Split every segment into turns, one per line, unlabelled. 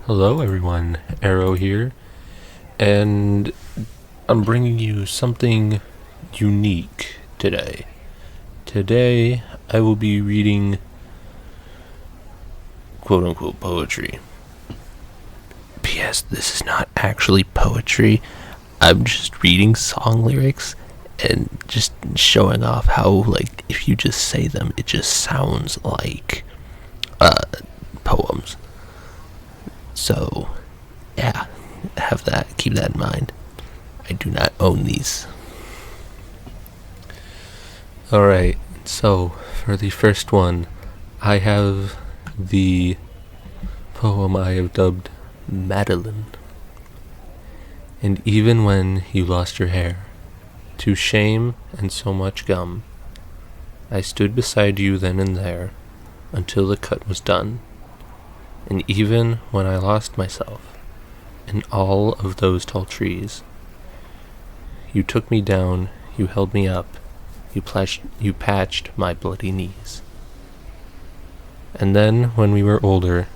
Hello everyone, Arrow here, and I'm bringing you something unique today. Today, I will be reading quote-unquote poetry. P.S. This is not actually poetry. I'm just reading song lyrics and just showing off how, if you just say them, it just sounds like poems. So, yeah, keep that in mind. I do not own these. Alright, so for the first one, I have the poem I have dubbed Madeline. And even when you lost your hair, to shame and so much gum, I stood beside you then and there, until the cut was done. And even when I lost myself in all of those tall trees, you took me down, you held me up, you patched my bloody knees. And then when we were older,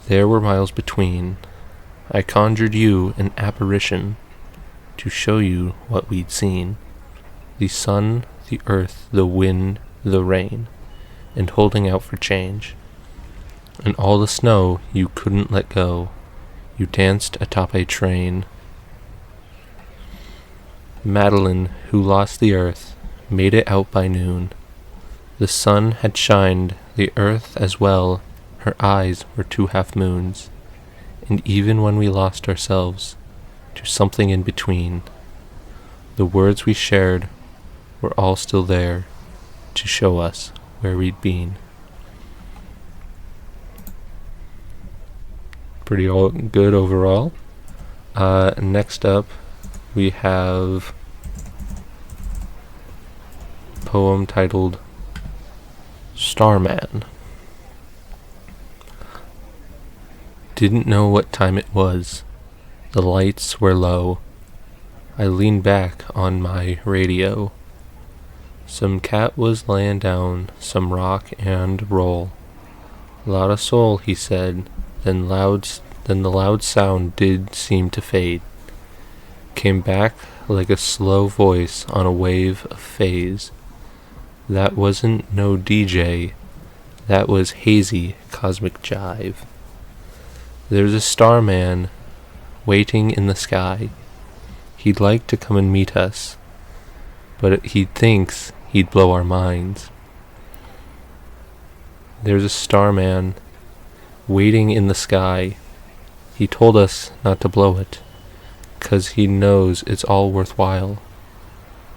there were miles between, I conjured you an apparition to show you what we'd seen. The sun, the earth, the wind, the rain, and holding out for change. And all the snow you couldn't let go, you danced atop a train. Madeline, who lost the earth, made it out by noon. The sun had shined, the earth as well, her eyes were two half moons. And even when we lost ourselves to something in between, the words we shared were all still there to show us where we'd been. Pretty good overall. Next up, we have a poem titled Starman. Didn't know what time it was. The lights were low. I leaned back on my radio. Some cat was laying down some rock and roll. Lot of soul, he said. Then the loud sound did seem to fade. Came back like a slow voice on a wave of phase. That wasn't no DJ. That was hazy cosmic jive. There's a starman waiting in the sky. He'd like to come and meet us, but he thinks he'd blow our minds. There's a starman waiting in the sky. He told us not to blow it, 'cause he knows it's all worthwhile.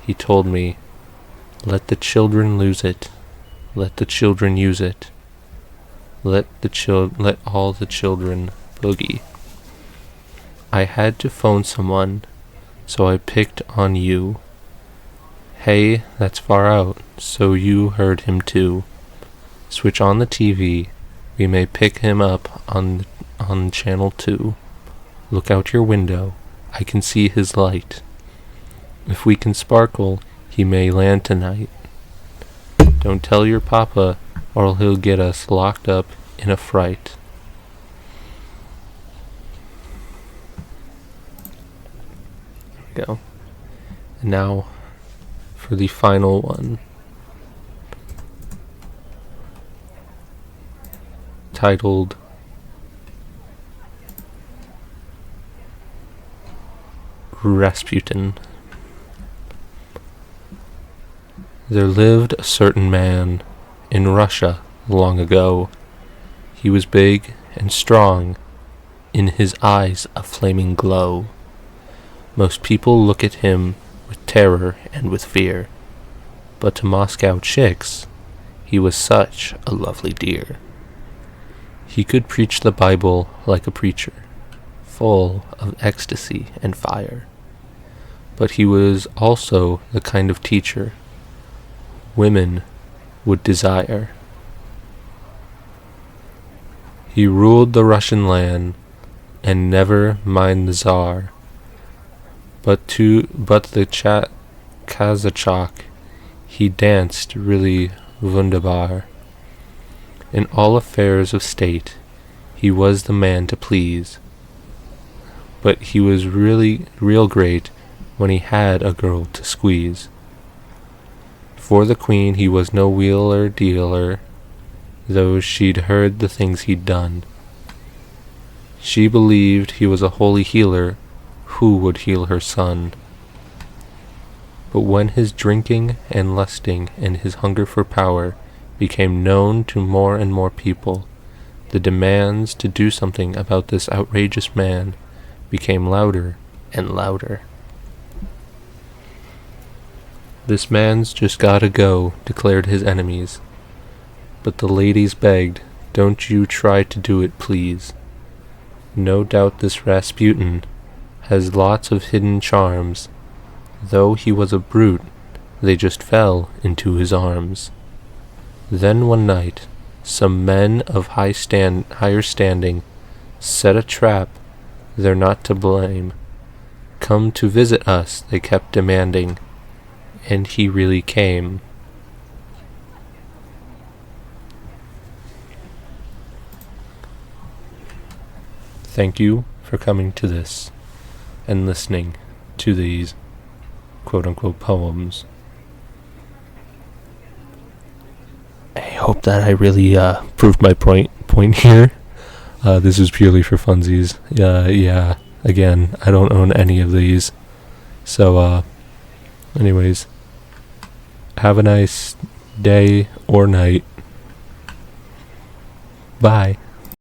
He told me, let the children lose it, let the children use it, let all the children boogie. I had to phone someone, so I picked on you. Hey, that's far out, so you heard him too. Switch on the TV, we may pick him up on channel 2. Look out your window, I can see his light. If we can sparkle, he may land tonight. Don't tell your papa, or he'll get us locked up in a fright. There we go. And now for the final one, titled Rasputin. There lived a certain man in Russia long ago. He was big and strong, in his eyes a flaming glow. Most people look at him with terror and with fear, but to Moscow chicks, he was such a lovely dear. He could preach the Bible like a preacher, full of ecstasy and fire. But he was also the kind of teacher women would desire. He ruled the Russian land, and never mind the Tsar, but the Kazachok, he danced really wunderbar. In all affairs of state, he he was the man to please. But he was really real great when he had a girl to squeeze. For the queen he was no wheeler dealer, though she'd heard the things he'd done. She believed he was a holy healer who would heal her son. But when his drinking and lusting and his hunger for power became known to more and more people, the demands to do something about this outrageous man became louder and louder. "This man's just gotta go," declared his enemies. But the ladies begged, "Don't you try to do it, please. No doubt this Rasputin has lots of hidden charms. Though he was a brute, they just fell into his arms." Then one night, some men of higher standing set a trap. They're not to blame. "Come to visit us," they kept demanding, and he really came. Thank you for coming to this and listening to these quote-unquote poems. I hope that I really proved my point here. This is purely for funsies. Yeah, again, I don't own any of these. So, anyways, have a nice day or night. Bye.